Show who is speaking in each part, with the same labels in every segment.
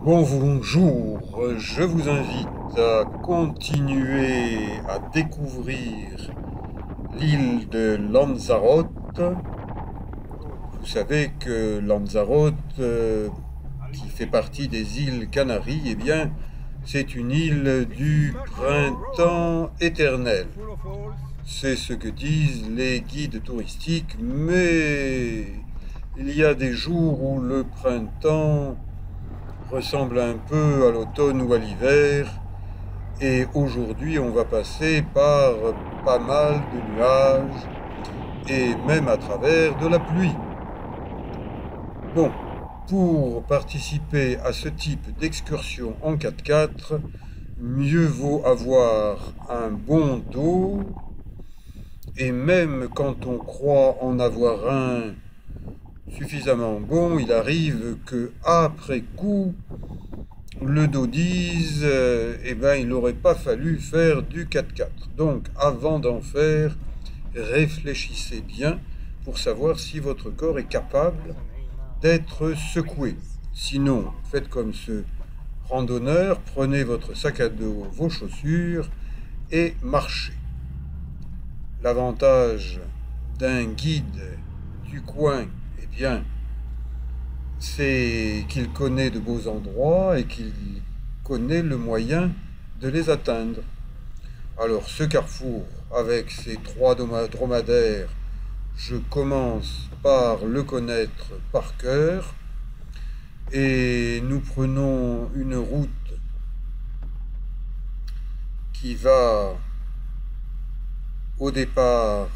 Speaker 1: Bonjour, je vous invite à continuer à découvrir l'île de Lanzarote. Vous savez que Lanzarote, qui fait partie des îles Canaries, eh bien, c'est une île du printemps éternel. C'est ce que disent les guides touristiques, mais il y a des jours où le printemps ressemble un peu à l'automne ou à l'hiver. Et aujourd'hui, on va passer par pas mal de nuages et même à travers de la pluie. Bon, pour participer à ce type d'excursion en 4x4, mieux vaut avoir un bon dos. Et même quand on croit en avoir un suffisamment bon, il arrive que après coup, le dos dise, eh ben, il n'aurait pas fallu faire du 4x4. Donc, avant d'en faire, réfléchissez bien pour savoir si votre corps est capable d'être secoué. Sinon, faites comme ce randonneur, prenez votre sac à dos, vos chaussures et marchez. L'avantage d'un guide du coin, eh bien, c'est qu'il connaît de beaux endroits et qu'il connaît le moyen de les atteindre. Alors ce carrefour, avec ses trois dromadaires, je commence par le connaître par cœur et nous prenons une route qui va au départ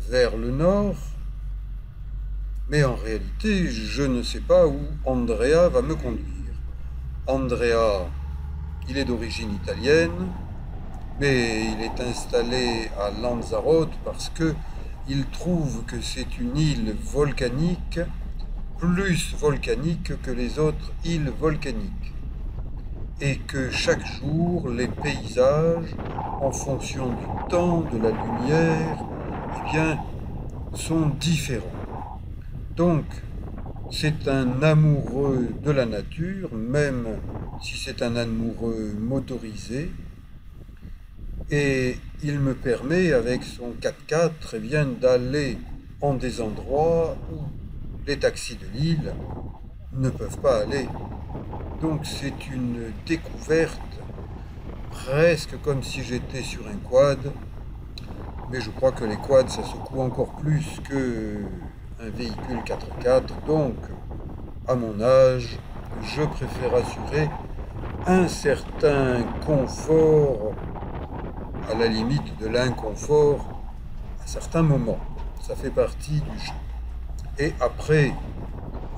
Speaker 1: vers le nord, mais en réalité je ne sais pas où Andrea va me conduire. Andrea, il est d'origine italienne, mais il est installé à Lanzarote parce que il trouve que c'est une île volcanique, plus volcanique que les autres îles volcaniques, et que chaque jour les paysages, en fonction du temps, de la lumière, eh bien, sont différents. Donc, c'est un amoureux de la nature, même si c'est un amoureux motorisé, et il me permet, avec son 4x4, eh bien, d'aller en des endroits où les taxis de l'île ne peuvent pas aller. Donc c'est une découverte, presque comme si j'étais sur un quad, mais je crois que les quads, ça secoue encore plus qu'un véhicule 4x4. Donc, à mon âge, je préfère assurer un certain confort, à la limite de l'inconfort, à certains moments. Ça fait partie du jeu. Et après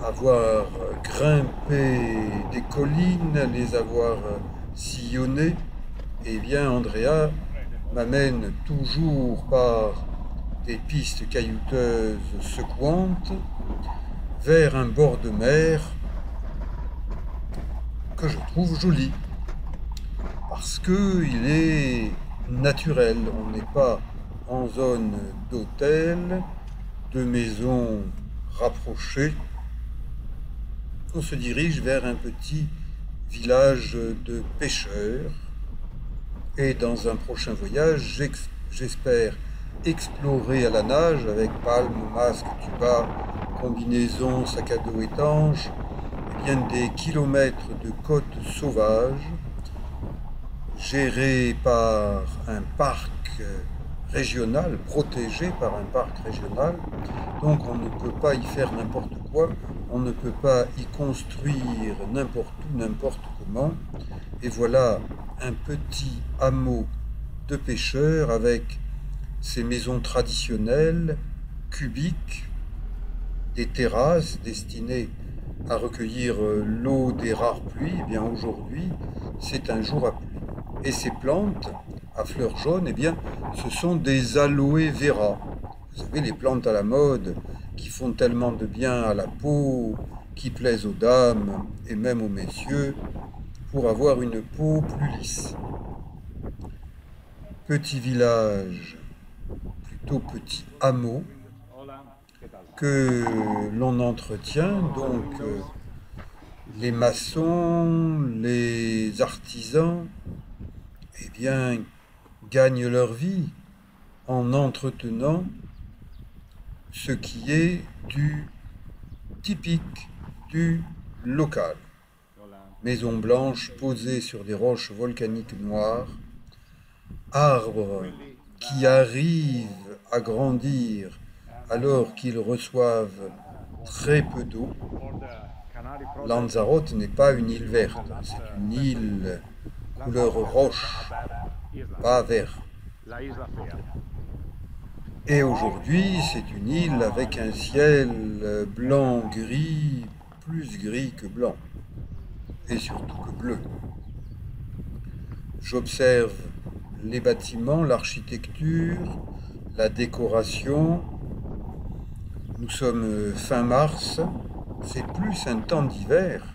Speaker 1: avoir grimpé des collines, les avoir sillonnées, eh bien Andrea m'amène toujours par des pistes caillouteuses secouantes vers un bord de mer que je trouve joli parce qu'il est naturel. On n'est pas en zone d'hôtel, de maisons rapprochées. On se dirige vers un petit village de pêcheurs. Et dans un prochain voyage, j'espère explorer à la nage avec palmes, masque, tuba, combinaison, sac à dos étanche, et bien des kilomètres de côtes sauvages gérées par un parc régional, protégé par un parc régional. Donc on ne peut pas y faire n'importe quoi, on ne peut pas y construire n'importe où, n'importe comment. Et voilà un petit hameau de pêcheurs avec ses maisons traditionnelles, cubiques, des terrasses destinées à recueillir l'eau des rares pluies. Eh bien aujourd'hui, c'est un jour à pluie. Et ces plantes à fleurs jaunes, eh bien, ce sont des aloe vera. Vous savez, les plantes à la mode qui font tellement de bien à la peau, qui plaisent aux dames et même aux messieurs, pour avoir une peau plus lisse. Petit village, plutôt petit hameau, que l'on entretient. Donc les maçons, les artisans, eh bien, gagnent leur vie en entretenant ce qui est du typique, du local. Maisons blanches posées sur des roches volcaniques noires, arbres qui arrivent à grandir alors qu'ils reçoivent très peu d'eau. Lanzarote n'est pas une île verte, c'est une île couleur roche, pas vert. Et aujourd'hui, c'est une île avec un ciel blanc-gris, plus gris que blanc, et surtout que bleu. J'observe les bâtiments, l'architecture, la décoration. Nous sommes fin mars, c'est plus un temps d'hiver.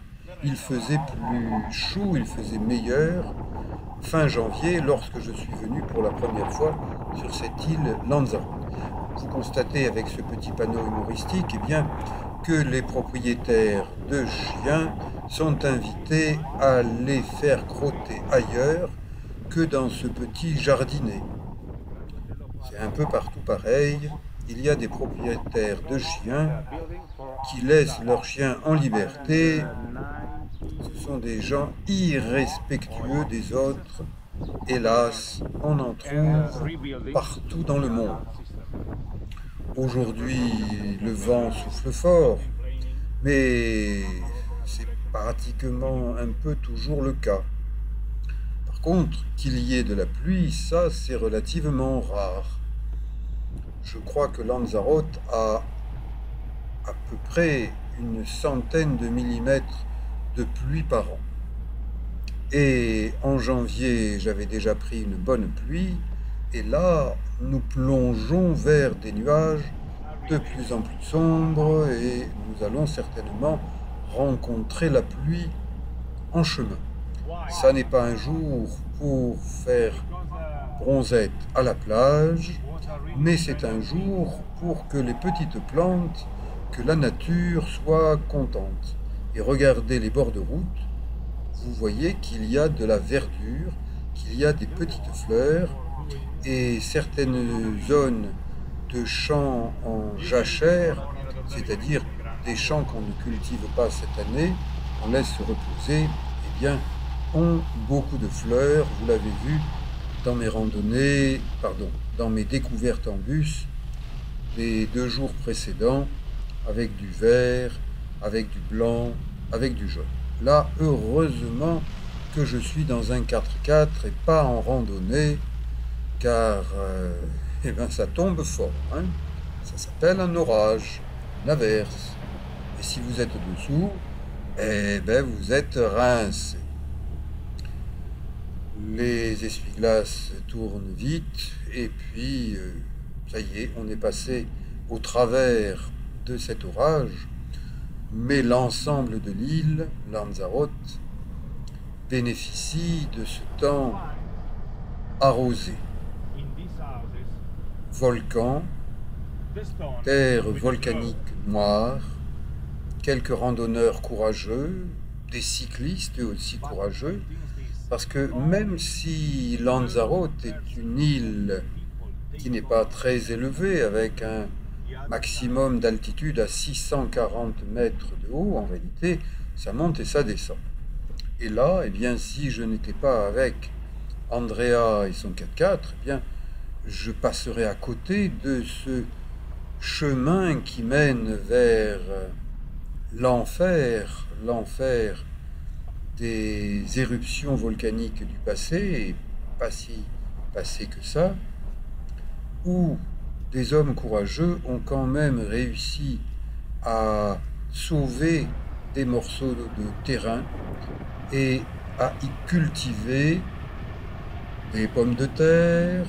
Speaker 1: Il faisait plus chaud, il faisait meilleur. Fin janvier, lorsque je suis venu pour la première fois sur cette île Lanzarote. Vous constatez avec ce petit panneau humoristique, eh bien, que les propriétaires de chiens sont invités à les faire crotter ailleurs que dans ce petit jardinet. C'est un peu partout pareil. Il y a des propriétaires de chiens qui laissent leurs chiens en liberté. Ce sont des gens irrespectueux des autres. Hélas, on en trouve partout dans le monde. Aujourd'hui, le vent souffle fort, mais c'est pratiquement un peu toujours le cas. Par contre, qu'il y ait de la pluie, ça c'est relativement rare. Je crois que Lanzarote a à peu près une centaine de millimètres de pluie par an. Et en janvier, j'avais déjà pris une bonne pluie, et là, nous plongeons vers des nuages de plus en plus sombres, et nous allons certainement rencontrer la pluie en chemin. Ça n'est pas un jour pour faire bronzette à la plage, mais c'est un jour pour que les petites plantes, que la nature soit contente. Et regardez les bords de route, vous voyez qu'il y a de la verdure, qu'il y a des petites fleurs, et certaines zones de champs en jachère, c'est-à-dire des champs qu'on ne cultive pas cette année, on laisse se reposer, eh bien, ont beaucoup de fleurs. Vous l'avez vu dans mes randonnées, dans mes découvertes en bus, les 2 jours précédents, avec du vert, avec du blanc, avec du jaune. Là, heureusement que je suis dans un 4x4 et pas en randonnée, car eh ben, ça tombe fort. Hein. Ça s'appelle un orage, une averse. Et si vous êtes dessous, eh ben, vous êtes rincé. Les essuie-glaces tournent vite, et puis, ça y est, on est passé au travers de cet orage, mais l'ensemble de l'île, Lanzarote, bénéficie de ce temps arrosé. Volcans, terre volcanique noire, quelques randonneurs courageux, des cyclistes aussi courageux, parce que même si Lanzarote est une île qui n'est pas très élevée, avec un maximum d'altitude à 640 mètres de haut, en réalité, ça monte et ça descend. Et là, eh bien, si je n'étais pas avec Andrea et son 4x4, eh bien, je passerais à côté de ce chemin qui mène vers l'enfer des éruptions volcaniques du passé, et pas si passé que ça, où des hommes courageux ont quand même réussi à sauver des morceaux de terrain et à y cultiver des pommes de terre,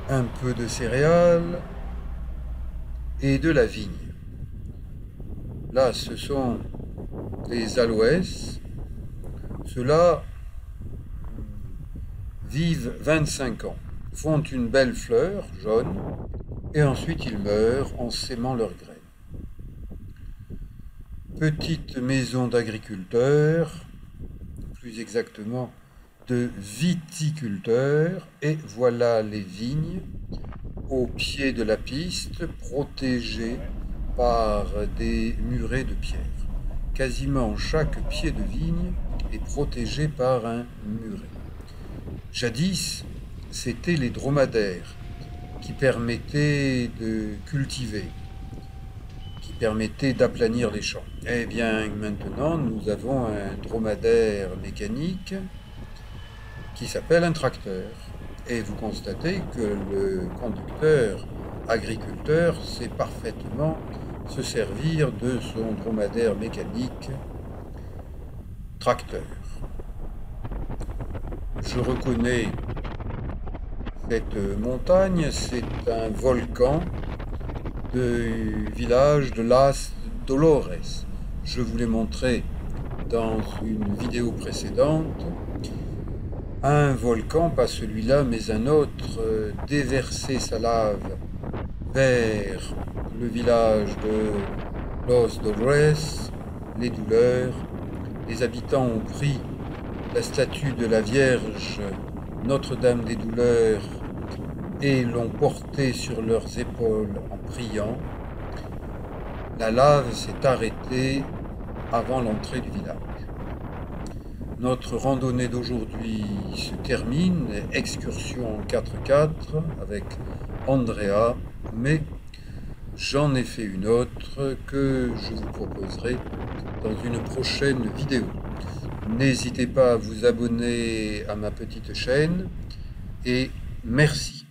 Speaker 1: un peu de céréales et de la vigne. Là, ce sont les aloès. Ceux-là vivent 25 ans, font une belle fleur jaune, et ensuite ils meurent en sémant leurs graines. petite maison d'agriculteur, plus exactement de viticulteur, et voilà les vignes au pied de la piste, protégées par des murets de pierre. Quasiment chaque pied de vigne est protégé par un muret. Jadis, c'étaient les dromadaires qui permettaient de cultiver, qui permettaient d'aplanir les champs. Eh bien, maintenant, nous avons un dromadaire mécanique qui s'appelle un tracteur. Et vous constatez que le conducteur agriculteur sait parfaitement se servir de son dromadaire mécanique tracteur. Je reconnais cette montagne, c'est un volcan du village de Las Dolores. Je vous l'ai montré dans une vidéo précédente. Un volcan, pas celui-là, mais un autre, déversait sa lave vers le village de Los Dolores, les douleurs. Les habitants ont pris la statue de la Vierge Notre-Dame des Douleurs et l'ont portée sur leurs épaules en priant. La lave s'est arrêtée avant l'entrée du village. Notre randonnée d'aujourd'hui se termine, excursion en 4x4 avec Andrea, mais j'en ai fait une autre que je vous proposerai dans une prochaine vidéo. N'hésitez pas à vous abonner à ma petite chaîne et merci.